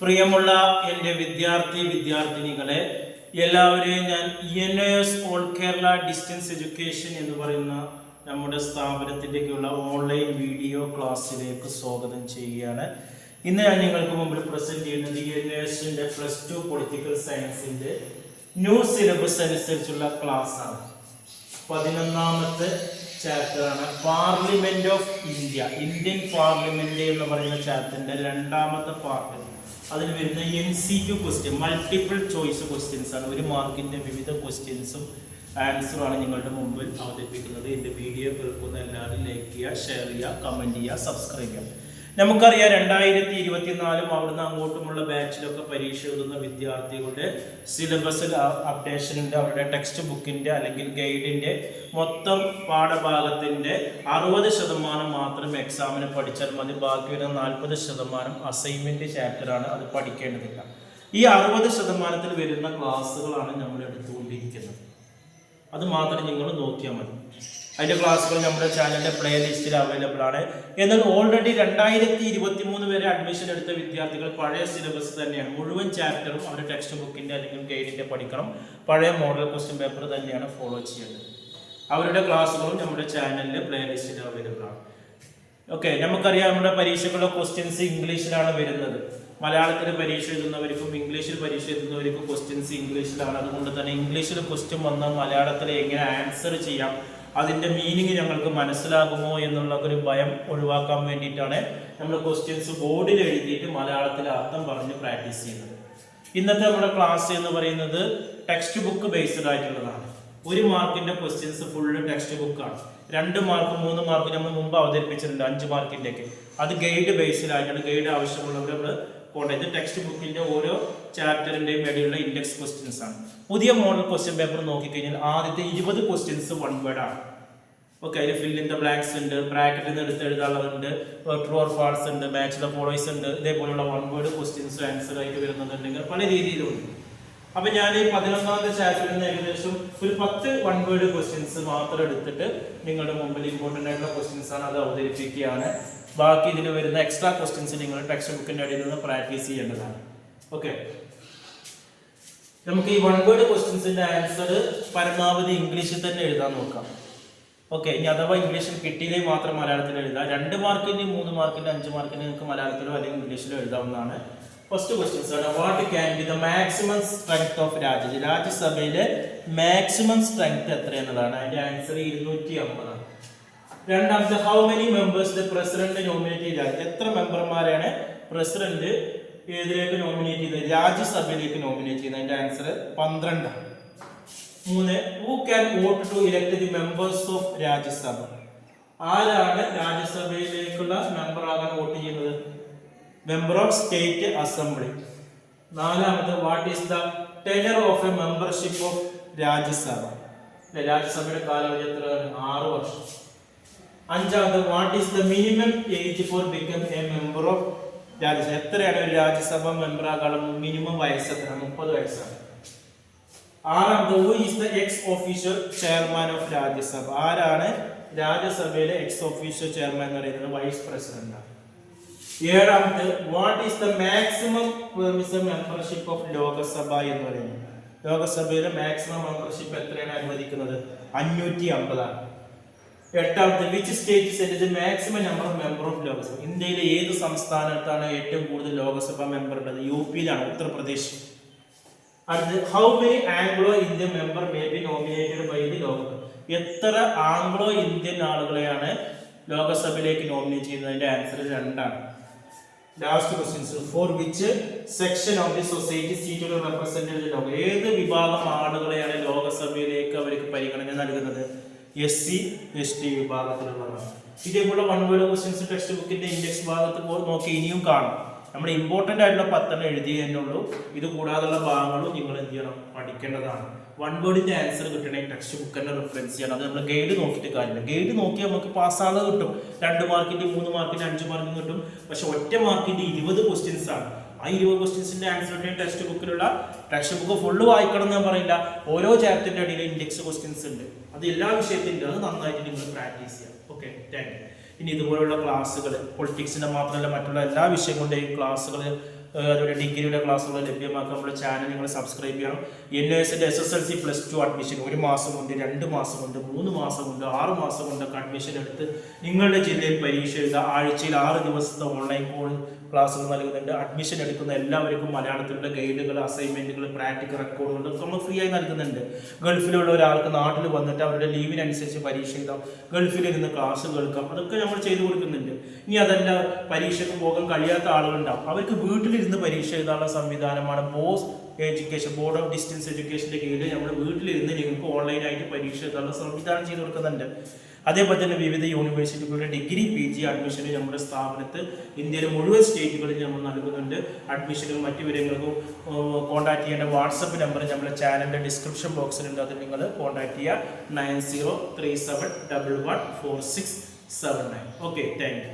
പ്രിയമുള്ള എൻ്റെ വിദ്യാർത്ഥിനികളെ എല്ലാവരെയും ഞാൻ ENS all Kerala distance education എന്ന് പറയുന്ന നമ്മുടെ സ്ഥാപനത്തിലേക്കുള്ള ഓൺലൈൻ വീഡിയോ ക്ലാസ്സിലേക്ക് സ്വാഗതം ചെയ്യുകയാണ്. ഇന്ന് ഞാൻ നിങ്ങൾക്ക് മുമ്പിൽ പ്രസന്റ് ചെയ്യുന്നത് ENSന്റെ +2 പൊളിറ്റിക്കൽ സയൻസിന്റെ ന്യൂ സിലബസ് അനുസരിച്ചുള്ള ക്ലാസ് ആണ്. 11ാമത്തെ ചാപ്റ്റർ ആണ് parliament of India, Indian parliament എന്ന് പറയുന്ന ചാപ്റ്ററിന്റെ 2ാമത്തെ പാർട്ട്. അതിൽ വരുന്ന MCQ question, multiple choice questions ആണ്. 1 മാർക്കിന്റെ വിവിധ ക്വസ്റ്റ്യൻസും ആൻസറും ആണ് നിങ്ങളുടെ മുമ്പിൽ അവതരിപ്പിക്കുന്നത്. എൻ്റെ വീഡിയോ കേൾക്കുന്ന എല്ലാവരും ലൈക്ക് ചെയ്യുക, ഷെയർ ചെയ്യുക, കമന്റ് ചെയ്യുക, സബ്സ്ക്രൈബ് ചെയ്യുക. നമുക്കറിയാം 2024 അവിടുന്ന് അങ്ങോട്ടുമുള്ള ബാച്ചിലൊക്കെ പരീക്ഷ എഴുതുന്ന വിദ്യാർത്ഥികളുടെ സിലബസിൽ അപ്ഡേഷൻ ഉണ്ട്. അവരുടെ ടെക്സ്റ്റ് ബുക്കിന്റെ അല്ലെങ്കിൽ ഗൈഡിന്റെ മൊത്തം പാഠഭാഗത്തിന്റെ 60% മാത്രം എക്സാമിന് പഠിച്ചാൽ മതി. ബാക്കി വരുന്ന 40% അസൈൻമെന്റ് ചാപ്റ്ററാണ്, അത് പഠിക്കേണ്ടതില്ല. ഈ 60% വരുന്ന ക്ലാസ്സുകളാണ് നമ്മൾ എടുത്തുകൊണ്ടിരിക്കുന്നത്. അത് മാത്രം നിങ്ങൾ നോക്കിയാൽ മതി. അതിൻ്റെ ക്ലാസ്സുകൾ നമ്മുടെ ചാനലിൻ്റെ പ്ലേലിസ്റ്റിൽ അവൈലബിൾ ആണ്. എന്നാൽ ഓൾറെഡി 2023 വരെ അഡ്മിഷൻ എടുത്ത വിദ്യാർത്ഥികൾ പഴയ സിലബസ് തന്നെയാണ്. മുഴുവൻ ചാപ്റ്ററും അവരുടെ ടെക്സ്റ്റ് ബുക്കിൻ്റെ അല്ലെങ്കിൽ ഗൈഡിൻ്റെ പഠിക്കണം. പഴയ മോഡൽ ക്വസ്റ്റ്യൻ പേപ്പർ തന്നെയാണ് ഫോളോ ചെയ്യേണ്ടത്. അവരുടെ ക്ലാസ്സുകളും നമ്മുടെ ചാനലിലെ പ്ലേലിസ്റ്റിൽ അവൈലബിൾ ആണ്. ഓക്കെ, നമുക്കറിയാം നമ്മുടെ പരീക്ഷകളുടെ ക്വസ്റ്റ്യൻസ് ഇംഗ്ലീഷിലാണ് വരുന്നത്. മലയാളത്തിൽ പരീക്ഷ എഴുതുന്നവർക്കും ഇംഗ്ലീഷിൽ പരീക്ഷ എഴുതുന്നവർക്കും ക്വസ്റ്റ്യൻസ് ഇംഗ്ലീഷിലാണ്. അതുകൊണ്ട് തന്നെ ഇംഗ്ലീഷിൽ ക്വസ്റ്റ്യൻ വന്നാൽ മലയാളത്തിൽ എങ്ങനെ ആൻസർ ചെയ്യാം, അതിൻ്റെ മീനിങ് ഞങ്ങൾക്ക് മനസ്സിലാകുമോ എന്നുള്ള ഒരു ഭയം ഒഴിവാക്കാൻ വേണ്ടിയിട്ടാണ് നമ്മൾ ക്വസ്റ്റ്യൻസ് ബോർഡിൽ എഴുതിയിട്ട് മലയാളത്തിൽ അർത്ഥം പറഞ്ഞ് പ്രാക്ടീസ് ചെയ്യുന്നത്. ഇന്നത്തെ നമ്മുടെ ക്ലാസ് എന്ന് പറയുന്നത് ടെക്സ്റ്റ് ബുക്ക് ബേസ്ഡ് ആയിട്ടുള്ളതാണ്. 1 മാർക്കിന്റെ ക്വസ്റ്റ്യൻസ് ഫുള്ള് ടെക്സ്റ്റ് ബുക്കാണ്. 2 മാർക്ക് 3 മാർക്ക് നമ്മൾ മുമ്പ് അവതരിപ്പിച്ചിട്ടുണ്ട് 5 മാർക്കിൻ്റെയൊക്കെ. അത് ഗൈഡ് ബേസ്ഡിലായിട്ടാണ്. ഗൈഡ് ആവശ്യമുള്ളവർ നമ്മൾ ഇത് ടെക്സ്റ്റ് ബുക്കിന്റെ ഓരോ ചാപ്റ്ററിന്റെയും ഇടയിലുള്ള ഇൻഡെക്സ് ക്വസ്റ്റ്യൻസ് ആണ്. പുതിയ മോഡൽ ക്വസ്റ്റ്യൻ പേപ്പർ നോക്കിക്കഴിഞ്ഞാൽ ആദ്യത്തെ 20 ക്വസ്റ്റ്യൻസ് 1 വേർഡ് ആണ്. ഓക്കെ, അതിൽ ഫിൽ ഇൻ ദ ബ്ലാങ്ക്സ് ഉണ്ട്, ബ്രാക്കറ്റിൽ നിന്ന് എടുത്ത് എഴുതാനുള്ളതുണ്ട്, ട്രൂ ഓർ ഫാൾസ് ഉണ്ട്, മാച്ച് ദ ഫോളോവേഴ്സ് ഉണ്ട്. ഇതേപോലുള്ള 1 വേർഡ് ക്വസ്റ്റ്യൻസ് ആൻസർ ആയിട്ട് വരുന്നുണ്ടെങ്കിൽ പല രീതിയിലുണ്ട്. അപ്പൊ ഞാൻ ഈ 11ാമത്തെ ചാപ്റ്ററിൽ നിന്ന് ഏകദേശം ഒരു 10 1 വേർഡ് ക്വസ്റ്റ്യൻസ് മാത്രം എടുത്തിട്ട് നിങ്ങളുടെ മുമ്പിൽ ഇമ്പോർട്ടൻ്റ് ആയിട്ടുള്ള ക്വസ്റ്റ്യൻസ് ആണ്, അത് അവതരിപ്പിക്കുകയാണ്. ബാക്കി ഇതിൽ വരുന്ന എക്സ്ട്രാ ക്വസ്റ്റ്യൻസ് നിങ്ങൾ ടെക്സ്റ്റ് ബുക്കിന്റെ അടിയിൽ നിന്ന് പ്രാക്ടീസ് ചെയ്യേണ്ടതാണ്. ഓക്കെ, നമുക്ക് ഈ 1 വേർഡ് ക്വസ്റ്റ്യൻസിന്റെ ആൻസർ പരമാവധി ഇംഗ്ലീഷിൽ തന്നെ എഴുതാൻ നോക്കാം. ഓക്കെ, ഇനി അഥവാ ഇംഗ്ലീഷിൽ കിട്ടിയില്ലെങ്കിൽ മാത്രം മലയാളത്തിൽ എഴുതാം. 2 മാർക്കിന്റെ 3 മാർക്കിന്റെ 5 മാർക്കിന്റെ നിങ്ങൾക്ക് മലയാളത്തിലോ അല്ലെങ്കിൽ ഇംഗ്ലീഷിലോ എഴുതാവുന്നതാണ്. ഫസ്റ്റ് ക്വസ്റ്റ്യൻസ് ആണ്, what can be the maximum strength of രാജ്യസഭയിലെ മാക്സിമം സ്ട്രെങ്ത് എത്രയെന്നുള്ളതാണ്. അതിന്റെ ആൻസർ 250 ആണ്. രണ്ടാമത്തെ, how many members the president nominate ചെയ്താൽ, എത്ര മെമ്പർമാരാണ് പ്രസിഡന്റ് ഏതിലേക്ക് നോമിനേറ്റ് ചെയ്തത്, രാജ്യസഭയിലേക്ക് നോമിനേറ്റ് ചെയ്യുന്നത്. അതിന്റെ ആൻസർ 12 ആണ്. 3, who can vote to elect the members of Rajya Sabha, ആരാണ് രാജ്യസഭയിലേക്കുള്ള മെമ്പർ ആകാൻ വോട്ട് ചെയ്യുന്നത്, member of state assembly. 4, what is the tenure of a membership of Rajya Sabha, രാജ്യസഭയുടെ കാലാവധി എത്രയാണ്, 6 വർഷം. 5, what is the minimum age for become a member of Rajya Sabha, എത്രയാണ് ഒരു രാജ്യസഭ മെമ്പർ ആകാനുള്ള മിനിമം വയസ്സ്, എത്ര, 30 വയസ്സാണ്. 6, who is the X official chairman of Rajya Sabha, ആരാണ് രാജ്യസഭയിലെ എക്സ് ഒഫീഷ്യൽ ചെയർമാൻ എന്ന് പറയുന്നത്, വൈസ് പ്രസിഡന്റ് ആണ്. 7, what is the maximum permissible membership of Lok Sabha എന്ന് പറയുന്നത്, ലോകസഭയിലെ മാക്സിമം മെമ്പർഷിപ്പ് എത്രയാണ് അനുവദിക്കുന്നത്, 550 ആണ്. 8, which state set the maximum number of member of Lok Sabha, ഇന്ത്യയിലെ ഏത് സംസ്ഥാനത്താണ് ഏറ്റവും കൂടുതൽ ലോകസഭ മെമ്പർ ഉള്ളത്, UP-യിലാണ്, ഉത്തർപ്രദേശ്. അടുത്ത്, how many Anglo Indian member may be nominated by the Lok Sabha, എത്ര ആംഗ്ലോ ഇന്ത്യൻ ആളുകളെയാണ് ലോകസഭയിലേക്ക് നോമിനേറ്റ് ചെയ്യുന്നതിന്റെ ആൻസർ 2 ആണ്. Last questions, for which section of the society seat to represent the Lok, ഏത് വിഭാഗം ആളുകളെയാണ് ലോകസഭയിലേക്ക് അവർക്ക് പരിഗണന നൽകുന്നത്, SC ST വിഭാഗത്തിലുള്ളതാണ്. ഇതേപോലെ 1 വേർഡ് ക്വസ്റ്റ്യൻസ് ടെക്സ്റ്റ് ബുക്കിന്റെ ഇൻഡെക്സ് ഭാഗത്ത് നോക്കി ഇനിയും കാണും. നമ്മൾ ഇമ്പോർട്ടൻ്റ് ആയിട്ടുള്ള 10 എഴുതിയതിനുള്ളൂ. ഇത് കൂടാതെയുള്ള ഭാഗങ്ങളും നിങ്ങൾ എന്ത് ചെയ്യണം, പഠിക്കേണ്ടതാണ്. 1 വേർഡിന്റെ ആൻസർ കിട്ടണമെങ്കിൽ ടെക്സ്റ്റ് ബുക്ക് തന്നെ റെഫറൻസ് ചെയ്യണം. അത് നമ്മൾ ഗൈഡ് നോക്കിയിട്ട് കാര്യമില്ല. ഗൈഡ് നോക്കിയാൽ നമുക്ക് പാസ്സാകാതെ കിട്ടും. 2 മാർക്കിന്റെ 3 മാർക്കിന്റെ 5 മാർക്കിന് കിട്ടും. പക്ഷെ 1 മാർക്കിന്റെ 20 ക്വസ്റ്റ്യൻസ് ആണ്. ആ 20 ക്വസ്റ്റ്യൻസിന്റെ ആൻസർ ടെക്സ്റ്റ് ബുക്കിലുള്ള, ടെക്സ്റ്റ് ബുക്ക് ഫുള്ള് വായിക്കണം എന്ന് ഞാൻ പറയില്ല. ഓരോ ചാപ്റ്ററിന്റെ അടിയിൽ ഇൻഡെക്സ് ക്വസ്റ്റ്യൻസ് ഉണ്ട്. അത് എല്ലാ വിഷയത്തിലും അത് നന്നായിട്ട് നിങ്ങൾ പ്രാക്ടീസ് ചെയ്യാം. Okay, thank you. ഇനി ഇതുപോലുള്ള ക്ലാസ്സുകൾ, പൊളിറ്റിക്സിന്റെ മാത്രമല്ല മറ്റുള്ള എല്ലാ വിഷയങ്ങളുടെയും ക്ലാസ്സുകൾ അതുപോലെ ഡിഗ്രിയുടെ ക്ലാസ്സുകൾ ലഭ്യമാക്കുക. നമ്മുടെ ചാനൽ നിങ്ങൾ സബ്സ്ക്രൈബ് ചെയ്യണം. NISന്റെ SSLC +2 അഡ്മിഷൻ 1 മാസം കൊണ്ട്, 2 മാസം കൊണ്ട്, 3 മാസം കൊണ്ട്, 6 മാസം കൊണ്ടൊക്കെ അഡ്മിഷൻ എടുത്ത് നിങ്ങളുടെ ജില്ലയിൽ പരീക്ഷ എഴുതുക. ആഴ്ചയിൽ 6 ദിവസത്തെ ഓൺലൈൻ ക്ലാസ്സുകൾ നൽകുന്നുണ്ട്. അഡ്മിഷൻ എടുക്കുന്ന എല്ലാവർക്കും മലയാളത്തിലുള്ള ഗൈഡുകൾ, അസൈൻമെന്റുകൾ, പ്രാക്ടിക്കൽ റെക്കോർഡുകൾ ഒക്കെ നമ്മൾ ഫ്രീ ആയി നൽകുന്നുണ്ട്. ഗൾഫിലുള്ള ഒരാൾക്ക് നാട്ടിൽ വന്നിട്ട് അവരുടെ ലീവിനനുസരിച്ച് പരീക്ഷ എഴുതാം, ഗൾഫിൽ ഇരുന്ന് ക്ലാസ് കേൾക്കാം, അതൊക്കെ നമ്മൾ ചെയ്തു കൊടുക്കുന്നുണ്ട്. ഇനി അതല്ല, പരീക്ഷയ്ക്ക് പോകാൻ കഴിയാത്ത ആളുകളുണ്ടാവും, അവർക്ക് വീട്ടിലിരുന്ന് പരീക്ഷ എഴുതാനുള്ള സംവിധാനമാണ് ബോർഡ് ഓഫ് ഡിസ്റ്റൻസ് എഡ്യൂക്കേഷന്റെ കീഴിൽ നമ്മൾ വീട്ടിലിരുന്ന് നിങ്ങൾക്ക് ഓൺലൈനായിട്ട് പരീക്ഷ എഴുതാനുള്ള സംവിധാനം ചെയ്തു കൊടുക്കുന്നുണ്ട്. അതേപോലെ തന്നെ വിവിധ യൂണിവേഴ്സിറ്റികളുടെ ഡിഗ്രി PG അഡ്മിഷന് നമ്മുടെ സ്ഥാപനത്ത് ഇന്ത്യയിലെ മുഴുവൻ സ്റ്റേറ്റുകളിൽ നമ്മൾ നൽകുന്നുണ്ട്. അഡ്മിഷനും മറ്റു വിവരങ്ങൾക്കും കോൺടാക്ട് ചെയ്യേണ്ട വാട്സപ്പ് നമ്പർ നമ്മുടെ ചാനലിൻ്റെ ഡിസ്ക്രിപ്ഷൻ ബോക്സിലുണ്ട്. അത് നിങ്ങൾ കോൺടാക്ട് ചെയ്യുക 9037114679. Okay, thank you.